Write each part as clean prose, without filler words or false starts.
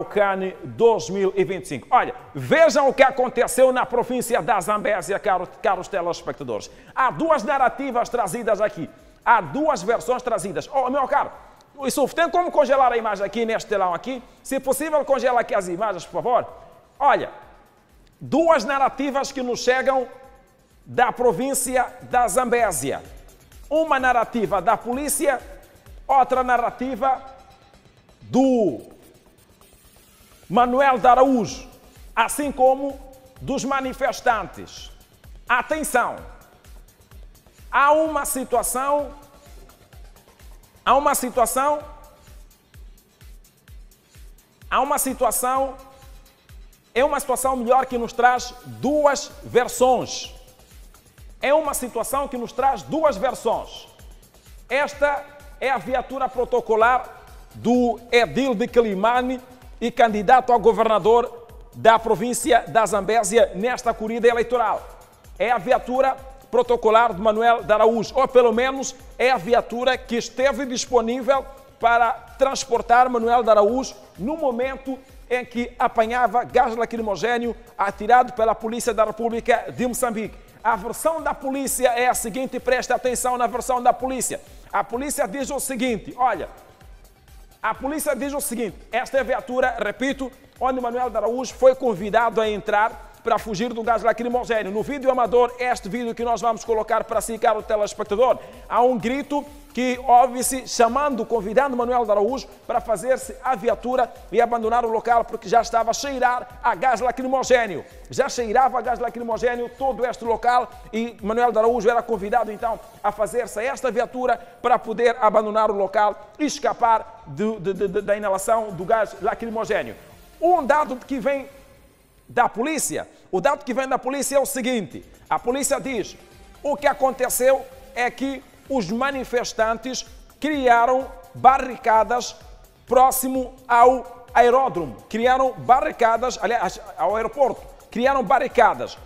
Cane 2025. Olha, vejam o que aconteceu na província da Zambésia, caros telespectadores. Há duas narrativas trazidas aqui. Há duas versões trazidas. Oh, meu caro, isso tem como congelar a imagem aqui neste telão aqui? Se possível, congela aqui as imagens, por favor. Olha, duas narrativas que nos chegam da província da Zambésia. Uma narrativa da polícia, outra narrativa do Manuel de Araújo, assim como dos manifestantes. Atenção! Há uma situação, é uma situação melhor que nos traz duas versões. É uma situação que nos traz duas versões. Esta é a viatura protocolar do Edil de Quilimane e candidato a governador da província da Zambésia nesta corrida eleitoral. É a viatura protocolar de Manuel de Araújo, ou pelo menos é a viatura que esteve disponível para transportar Manuel de Araújo no momento em que apanhava gás lacrimogéneo atirado pela Polícia da República de Moçambique. A versão da polícia é a seguinte, presta atenção na versão da polícia. A polícia diz o seguinte, olha, a polícia diz o seguinte, esta é a viatura, repito, onde Manuel de Araújo foi convidado a entrar para fugir do gás lacrimogéneo. No vídeo amador, este vídeo que nós vamos colocar para si, caro telespectador, há um grito que ouve-se chamando, convidando Manuel de Araújo para fazer-se a viatura e abandonar o local porque já estava a cheirar a gás lacrimogéneo. Já cheirava a gás lacrimogéneo todo este local e Manuel de Araújo era convidado então a fazer-se a esta viatura para poder abandonar o local e escapar da inalação do gás lacrimogéneo. Um dado que vem da polícia, o dado que vem da polícia é o seguinte, a polícia diz, o que aconteceu é que os manifestantes criaram barricadas próximo ao aeródromo, criaram barricadas, aliás, ao aeroporto, criaram barricadas,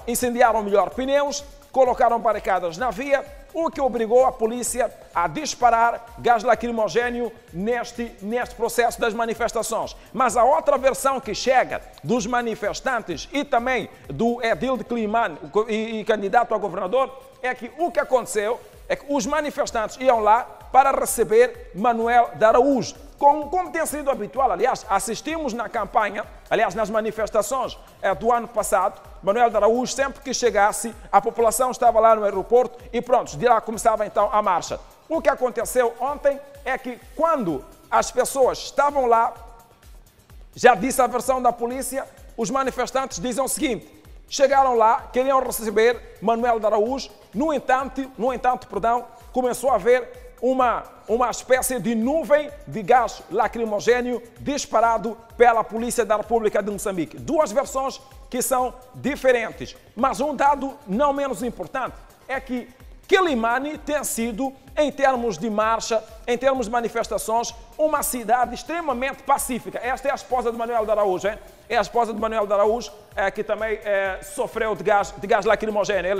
incendiaram melhor pneus, colocaram barricadas na via, o que obrigou a polícia a disparar gás lacrimogéneo neste processo das manifestações. Mas a outra versão que chega dos manifestantes e também do Edil de Quilimane e candidato a governador é que o que aconteceu é que os manifestantes iam lá para receber Manuel de Araújo. Como tem sido habitual, aliás, assistimos na campanha, aliás, nas manifestações do ano passado, Manuel de Araújo, sempre que chegasse, a população estava lá no aeroporto e pronto, de lá começava então a marcha. O que aconteceu ontem é que quando as pessoas estavam lá, já disse a versão da polícia, os manifestantes dizem o seguinte, chegaram lá, queriam receber Manuel de Araújo, no entanto, começou a haver uma espécie de nuvem de gás lacrimogéneo disparado pela Polícia da República de Moçambique. Duas versões que são diferentes, mas um dado não menos importante é que Quilimane tem sido, em termos de marcha, em termos de manifestações, uma cidade extremamente pacífica. Esta é a esposa de Manuel de Araújo, hein? É a esposa de Manuel de Araújo, que também sofreu de gás lacrimogéneo.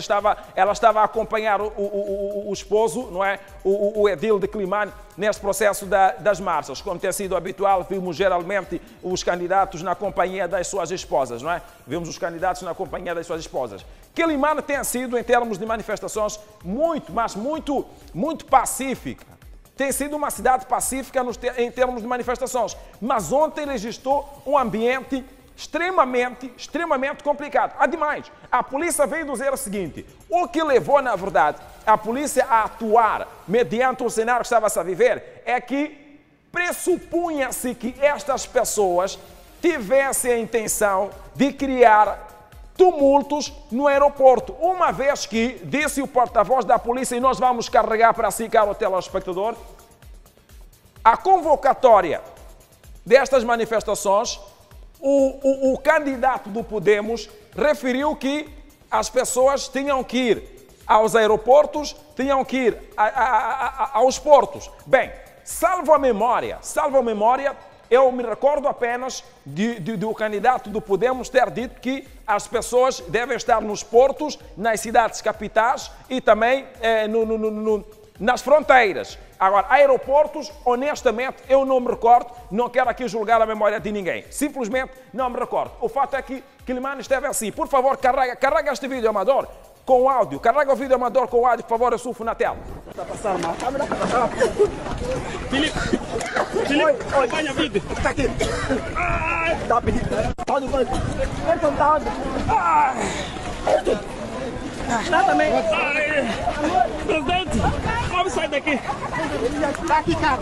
Ela estava a acompanhar o esposo, não é? O Edil de Quilimane, neste processo das marchas. Como tem sido habitual, vimos geralmente os candidatos na companhia das suas esposas, não é? Vimos os candidatos na companhia das suas esposas. Quilimane tem sido, em termos de manifestações, muito pacífica. Tem sido uma cidade pacífica em termos de manifestações, mas ontem registrou um ambiente extremamente complicado. Ademais, a polícia veio dizer o seguinte, o que levou, na verdade, a polícia a atuar mediante o cenário que estava-se a viver é que pressupunha-se que estas pessoas tivessem a intenção de criar tumultos no aeroporto, uma vez que, disse o porta-voz da polícia, e nós vamos carregar para si, caro telespectador, a convocatória destas manifestações, o candidato do Podemos referiu que as pessoas tinham que ir aos aeroportos, tinham que ir aos portos. Bem, salvo a memória, eu me recordo apenas do candidato do Podemos ter dito que as pessoas devem estar nos portos, nas cidades capitais e também nas fronteiras. Agora, aeroportos, honestamente, eu não me recordo, não quero aqui julgar a memória de ninguém. Simplesmente não me recordo. O fato é que Quilimane esteve assim. Por favor, carrega este vídeo amador com áudio. Carrega o vídeo amador com áudio, por favor, eu surfo na tela. Está a passar uma câmera. Filipe, acompanha o vídeo. Está aqui. Está a pedir. Onde vai? Está onde? Está também. Presidente, vamos sair daqui. Está aqui, cara.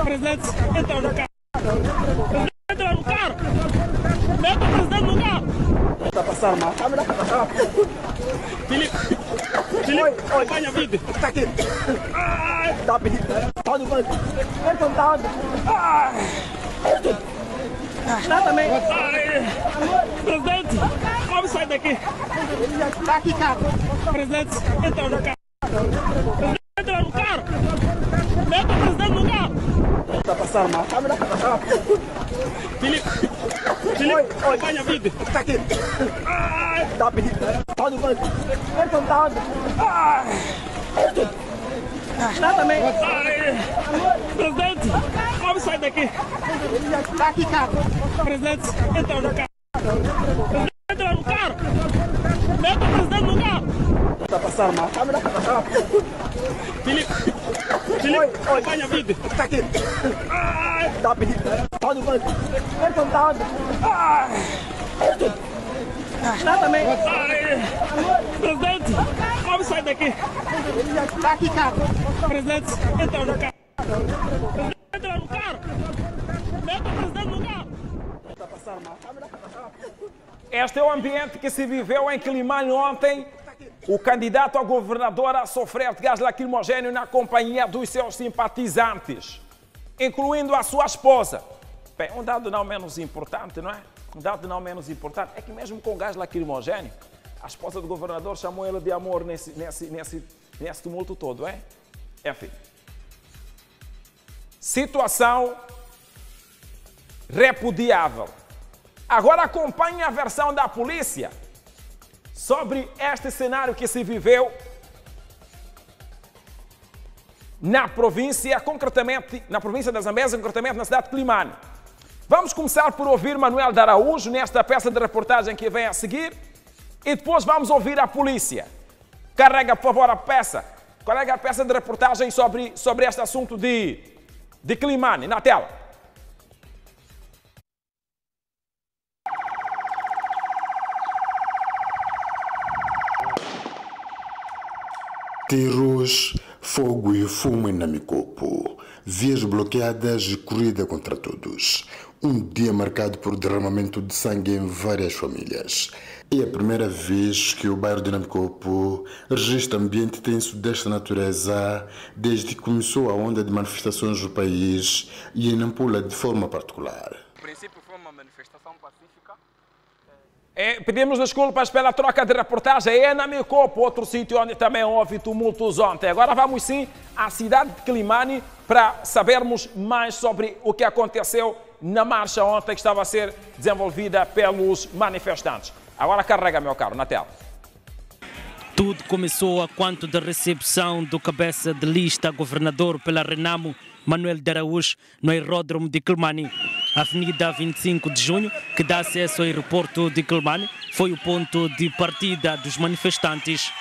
Presidente, entra no carro. Presidente, entra no carro. Meta o presidente no carro. Está a passar uma câmera. Filipe, acompanha o vídeo. Está aqui. Está a pedir. Onde vai? Está onde? Está também. Presidente, vamos sair daqui. Está aqui, cara. Presidente, entra no carro. Presidente, entra no carro. Meta o presidente no carro. Está a passar uma câmera. Filipe, acompanha o vídeo. Está aqui. Está a pedir. Onde vai? Está onde? Está também. Presidente, vamos sair daqui. Está aqui, cara. Presidente, entra no carro. Presidente, entra no carro. Meta o presidente no carro. Está a passar uma câmera. Filipe, acompanha o vídeo. Está aqui. Está a pedir. Onde vai? Está onde? Está também. Presidente, vamos sair daqui. Está aqui, cara. Presidente, entra no carro. Presidente, entra no carro. Meta o presidente no carro. Está a passar uma câmera. Este é o ambiente que se viveu em Quilimane ontem. O candidato a governador a sofrer de gás lacrimogéneo na companhia dos seus simpatizantes, incluindo a sua esposa. Bem, um dado não menos importante, não é? Um dado não menos importante é que mesmo com gás lacrimogéneo, a esposa do governador chamou ele de amor nesse tumulto todo, é? Enfim. Situação repudiável. Agora acompanhe a versão da polícia sobre este cenário que se viveu na província, concretamente, na província da Zambésia, concretamente na cidade de Quilimane. Vamos começar por ouvir Manuel de Araújo nesta peça de reportagem que vem a seguir e depois vamos ouvir a polícia. Carrega, por favor, a peça. Carrega a peça de reportagem sobre este assunto de Quilimane, na tela. Tiros, fogo e fumo em Namicopo. Vias bloqueadas e corrida contra todos. Um dia marcado por derramamento de sangue em várias famílias. É a primeira vez que o bairro de Namicopo registra ambiente tenso desta natureza desde que começou a onda de manifestações no país e em Nampula de forma particular. No princípio foi uma manifestação pacífica. Pedimos desculpas pela troca de reportagem. É Namicopo, outro sítio onde também houve tumultos ontem. Agora vamos sim à cidade de Quilimane para sabermos mais sobre o que aconteceu na marcha ontem que estava a ser desenvolvida pelos manifestantes. Agora carrega, meu caro, na tela. Tudo começou a quanto da recepção do cabeça de lista governador pela Renamo, Manuel de Araújo, no aeródromo de Quilimane. A Avenida 25 de Junho, que dá acesso ao aeroporto de Quilimane, foi o ponto de partida dos manifestantes.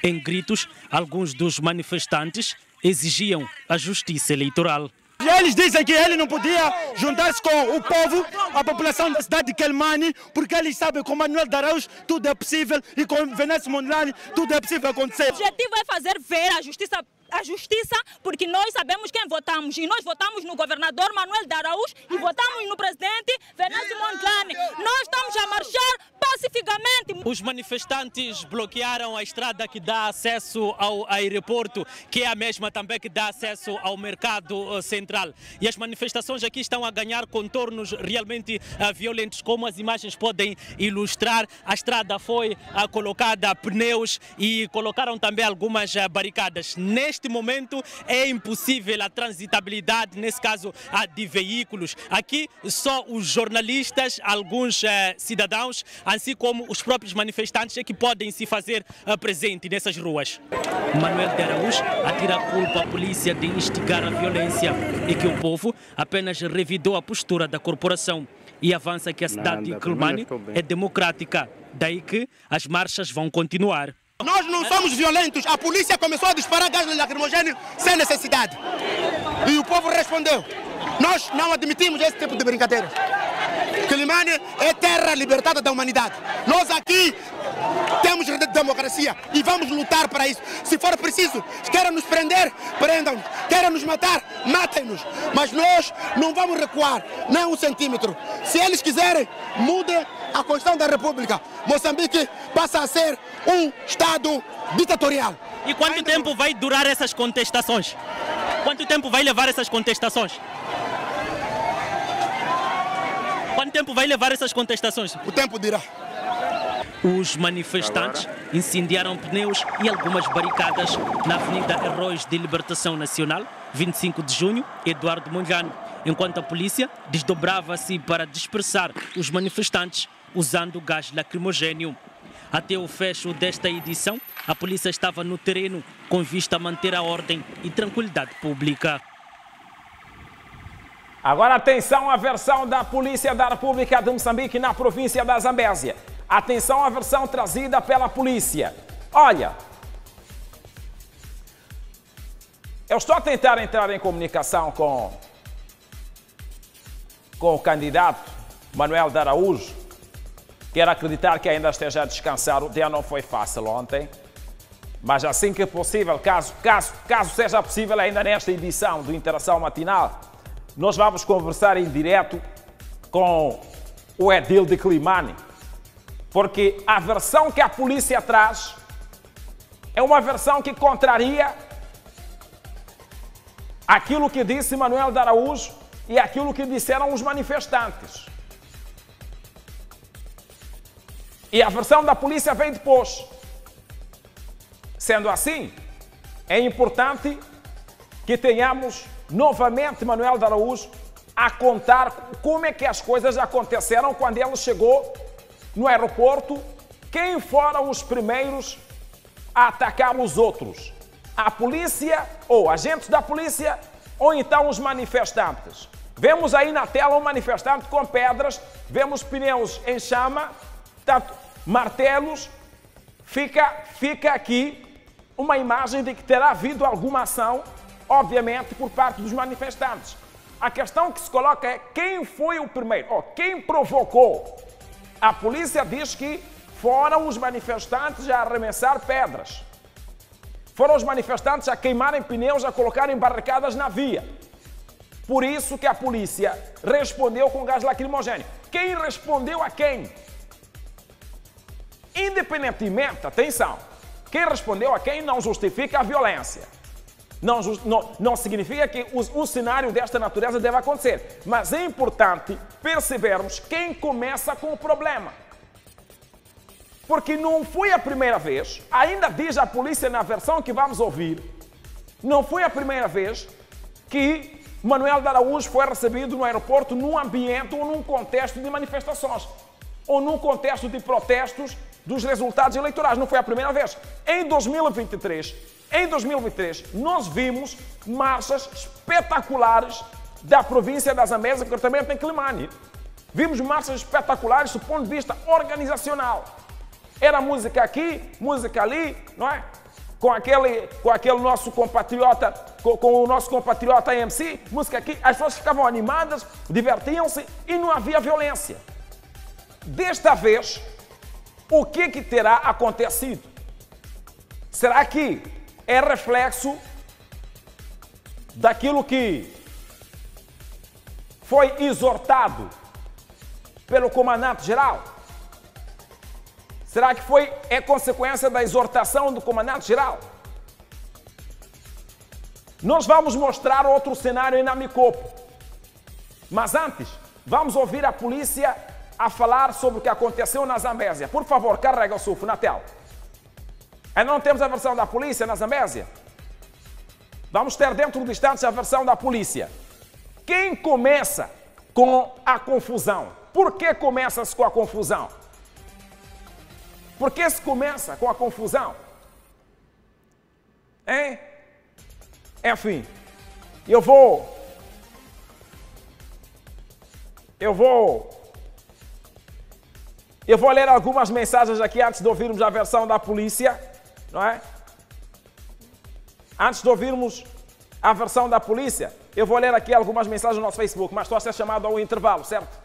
Em gritos, alguns dos manifestantes exigiam a justiça eleitoral. E eles dizem que ele não podia juntar-se com o povo, a população da cidade de Quilimane, porque eles sabem que com Manuel de Araújo tudo é possível e com Venâncio Mondlane tudo é possível acontecer. O objetivo é fazer ver a justiça, porque nós sabemos quem votamos. E nós votamos no governador Manuel de Araújo e votamos no presidente Venâncio Mondlane. Nós estamos a marchar pacificamente. Os manifestantes bloquearam a estrada que dá acesso ao aeroporto, que é a mesma também que dá acesso ao mercado central. E as manifestações aqui estão a ganhar contornos realmente violentos, como as imagens podem ilustrar. A estrada foi colocada pneus e colocaram também algumas barricadas. Neste momento é impossível a transitabilidade, nesse caso de veículos. Aqui só os jornalistas, alguns cidadãos, assim como os próprios aqueles manifestantes é que podem se fazer presente nessas ruas. Manuel de Araújo atira a culpa à polícia de instigar a violência e que o povo apenas revidou a postura da corporação e avança que a cidade de Quelimane é democrática, daí que as marchas vão continuar. Nós não somos violentos, a polícia começou a disparar gás lacrimogêneo sem necessidade. E o povo respondeu. Nós não admitimos esse tipo de brincadeira. Quelimane é terra libertada da humanidade. Nós aqui temos democracia e vamos lutar para isso. Se for preciso, querem nos prender, prendam-nos. Querem nos matar, matem-nos. Mas nós não vamos recuar, nem um centímetro. Se eles quiserem, mudem a Constituição da República. Moçambique passa a ser um Estado ditatorial. E quanto tempo vai durar essas contestações? Quanto tempo vai levar essas contestações? Quanto tempo vai levar essas contestações? O tempo dirá. Os manifestantes incendiaram pneus e algumas barricadas na Avenida Heróis de Libertação Nacional, 25 de junho, Eduardo Mondlane, enquanto a polícia desdobrava-se para dispersar os manifestantes usando gás lacrimogêneo. Até o fecho desta edição, a polícia estava no terreno com vista a manter a ordem e tranquilidade pública. Agora atenção à versão da Polícia da República de Moçambique na província da Zambésia. Atenção à versão trazida pela polícia. Olha, eu estou a tentar entrar em comunicação com o candidato Manuel de Araújo. Quero acreditar que ainda esteja a descansar. O dia não foi fácil ontem. Mas assim que possível, caso seja possível ainda nesta edição do Interação Matinal, nós vamos conversar em direto com o edil de Quelimane, porque a versão que a polícia traz é uma versão que contraria aquilo que disse Manuel de Araújo e aquilo que disseram os manifestantes. E a versão da polícia vem depois. Sendo assim, é importante que tenhamos novamente Manuel de Araújo a contar como é que as coisas aconteceram quando ele chegou no aeroporto, quem foram os primeiros a atacar os outros, a polícia ou agentes da polícia ou então os manifestantes. Vemos aí na tela um manifestante com pedras, vemos pneus em chama, tanto martelos, fica aqui uma imagem de que terá havido alguma ação, obviamente, por parte dos manifestantes. A questão que se coloca é quem foi o primeiro, ou quem provocou. A polícia diz que foram os manifestantes a arremessar pedras. Foram os manifestantes a queimarem pneus, a colocarem barricadas na via. Por isso que a polícia respondeu com gás lacrimogêneo. Quem respondeu a quem? Independentemente, atenção, quem respondeu a quem não justifica a violência. Não significa que um cenário desta natureza deve acontecer, mas é importante percebermos quem começa com o problema. Porque não foi a primeira vez, ainda diz a polícia na versão que vamos ouvir, não foi a primeira vez que Manuel de Araújo foi recebido no aeroporto num ambiente ou num contexto de manifestações, ou num contexto de protestos dos resultados eleitorais. Não foi a primeira vez. Em 2023, nós vimos marchas espetaculares da província da Zambésia, concretamente em Quelimane. Vimos marchas espetaculares do ponto de vista organizacional. Era música aqui, música ali, não é? Com aquele nosso compatriota, com o nosso compatriota MC, música aqui. As pessoas ficavam animadas, divertiam-se e não havia violência. Desta vez, o que terá acontecido? Será que é reflexo daquilo que foi exortado pelo comandante-geral? Será que é consequência da exortação do comandante-geral? Nós vamos mostrar outro cenário em Namicopo. Mas antes, vamos ouvir a polícia a falar sobre o que aconteceu na Zambésia. Por favor, carrega o sulfo na tela. Ainda não temos a versão da polícia na Zambésia? Vamos ter dentro de instantes a versão da polícia. Quem começa com a confusão? Por que começa-se com a confusão? Por que se começa com a confusão? Hein? Enfim, eu vou ler algumas mensagens aqui antes de ouvirmos a versão da polícia, não é? Antes de ouvirmos a versão da polícia, eu vou ler aqui algumas mensagens no nosso Facebook, mas estou a ser chamado ao intervalo, certo?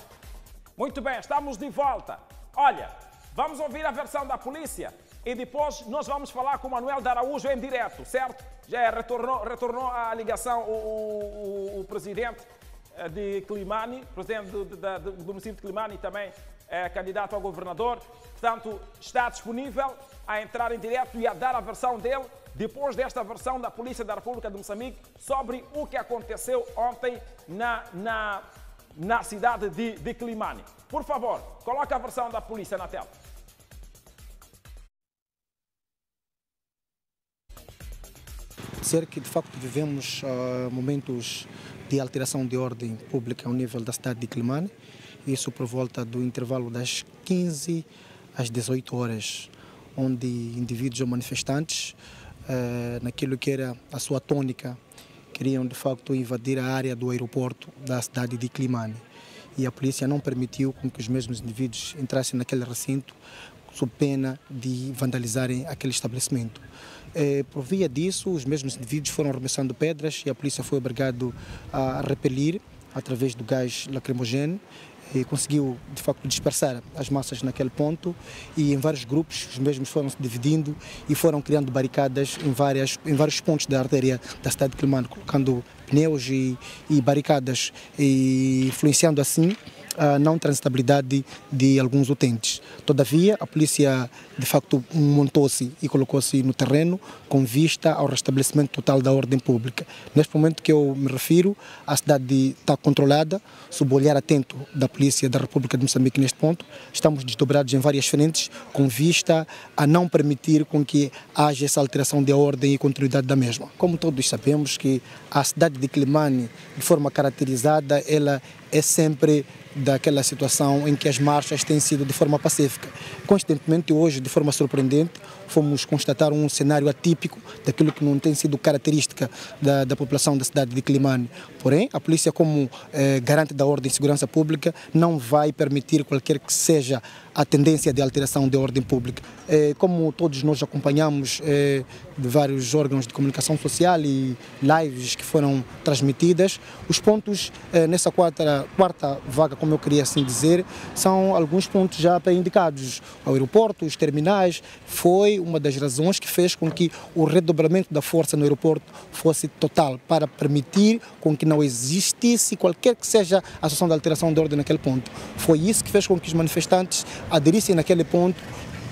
Muito bem, estamos de volta. Olha, vamos ouvir a versão da polícia e depois nós vamos falar com o Manuel de Araújo em direto, certo? Já retornou a ligação o presidente de Climane, presidente do município de Climane, também candidato a governador. Portanto, está disponível a entrar em direto e a dar a versão dele, depois desta versão da Polícia da República de Moçambique, sobre o que aconteceu ontem na cidade de Climane. Por favor, coloque a versão da polícia na tela. Dizer que de facto vivemos momentos de alteração de ordem pública ao nível da cidade de Climane, isso por volta do intervalo das 15 às 18 horas, onde indivíduos ou manifestantes, naquilo que era a sua tônica, queriam de facto invadir a área do aeroporto da cidade de Climane. E a polícia não permitiu com que os mesmos indivíduos entrassem naquele recinto, sob pena de vandalizarem aquele estabelecimento. Por via disso, os mesmos indivíduos foram arremessando pedras e a polícia foi obrigada a repelir através do gás lacrimogéneo e conseguiu, de facto, dispersar as massas naquele ponto, e em vários grupos os mesmos foram se dividindo e foram criando barricadas em vários pontos da artéria da cidade de Climane, colocando pneus e barricadas, e influenciando assim a não transitabilidade de alguns utentes. Todavia, a polícia de facto montou-se e colocou-se no terreno com vista ao restabelecimento total da ordem pública. Neste momento que eu me refiro, a cidade está controlada, sob o olhar atento da Polícia da República de Moçambique neste ponto. Estamos desdobrados em várias frentes com vista a não permitir com que haja essa alteração de ordem e continuidade da mesma. Como todos sabemos que a cidade de Climane, de forma caracterizada, ela é sempre daquela situação em que as marchas têm sido de forma pacífica. Constantemente, hoje, de forma surpreendente, fomos constatar um cenário atípico daquilo que não tem sido característica da população da cidade de Climane. Porém, a polícia, como garante da ordem e segurança pública, não vai permitir qualquer que seja a tendência de alteração de ordem pública. Como todos nós acompanhamos de vários órgãos de comunicação social e lives que foram transmitidas, os pontos nessa quarta vaga, como eu queria assim dizer, são alguns pontos já pré-indicados. O aeroporto, os terminais, foi uma das razões que fez com que o redobramento da força no aeroporto fosse total, para permitir com que não existisse qualquer que seja a situação de alteração de ordem naquele ponto. Foi isso que fez com que os manifestantes aderissem naquele ponto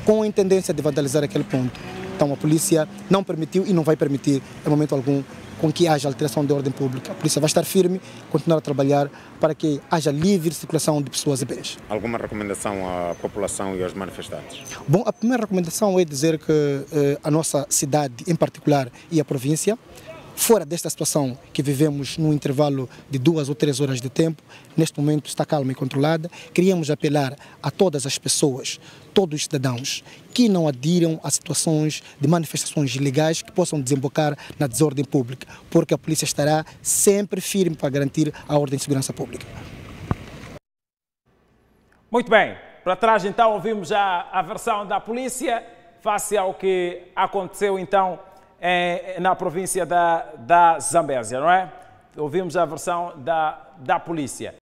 com a tendência de vandalizar aquele ponto. Então a polícia não permitiu e não vai permitir em momento algum com que haja alteração de ordem pública. A polícia vai estar firme, continuar a trabalhar para que haja livre circulação de pessoas e bens. Alguma recomendação à população e aos manifestantes? Bom, a primeira recomendação é dizer que a nossa cidade em particular e a província, fora desta situação que vivemos num intervalo de 2 ou 3 horas de tempo, neste momento está calma e controlada. Queríamos apelar a todas as pessoas, todos os cidadãos, que não adiram a situações de manifestações ilegais que possam desembocar na desordem pública, porque a polícia estará sempre firme para garantir a ordem e segurança pública. Muito bem, para trás então ouvimos a versão da polícia face ao que aconteceu então na província da Zambésia, não é? Ouvimos a versão da polícia.